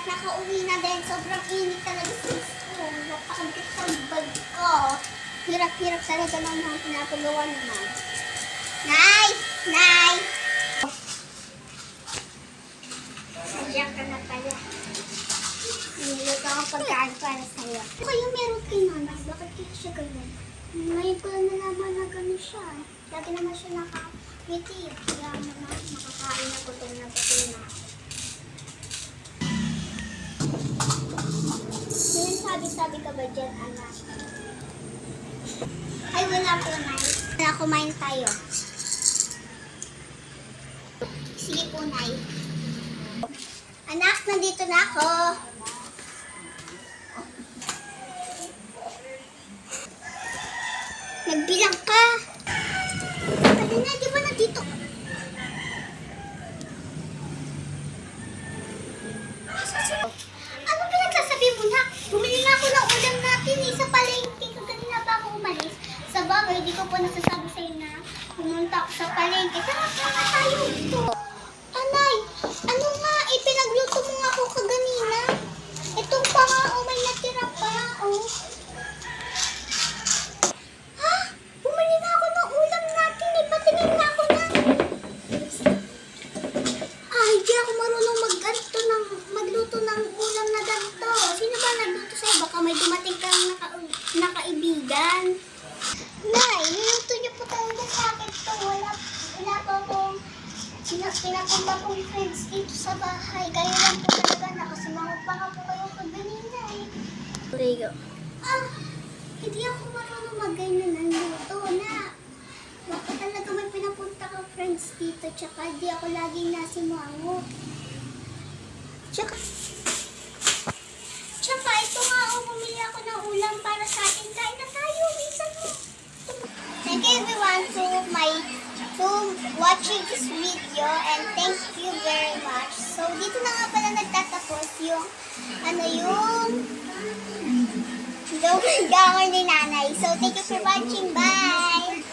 nakauwi na din. Sobrang init talaga sa school. Napakabit ng bag ko. Hirap-hirap talaga ng mga pinapagawa naman. Nay! Nay! Nandiyan ka na pala. Niluto akong pagkain para sa'yo. Ano kayong meron kay nanay? Bakit kaya siya ganyan? Ngayon ko lang nalaman na gano'n siya. Dati naman siya nakangiti. Kaya naman makakain na gutom na. May sabi-sabi ka ba dyan, anak? Ay, wala po, Nay. Kumain tayo. Sige po, Nay. Anak, nandito na ako. Nagbilang ka. Ano na, di ba nandito? Ano pinagsasabi mo na? Bumili na ako ng ulam natin sa palengke. Kanina pa ako umalis. Sa bagay, hindi ko po nasasabi sa'yo na pumunta ako sa palengke. Tara tayo dito. Anay, ano nga? Pinagluto mo nga ako kaganina. Itong pa nga, may natira pa. Ha? Bumili na ako ng ulam natin. Patingin na ako na. Hindi ako marunong magluto ng ulam na ganito. Sino ba nagluto sa'yo? Baka may dumating kang nakaibigan. Nay, niluto niyo po talaga sa akin to. Wala pa akong pinapunta kong friends dito sa bahay. Kayo lang po talaga nakasimangot pa nga po kayo kaganina Rigo. Hindi ako marunong mag-ganyan ng luto na. Baka talaga may pinapunta kang friends dito. Tsaka di ako laging nasimangot. Tsaka ito nga, bumili ako ng ulam para sa atin. Kain na tayo, minsan mo. Thank you everyone to watching this video and thank you very much. So, dito na nga pala nagtatapos yung gawin ni nanay. So, thank you for watching. Bye!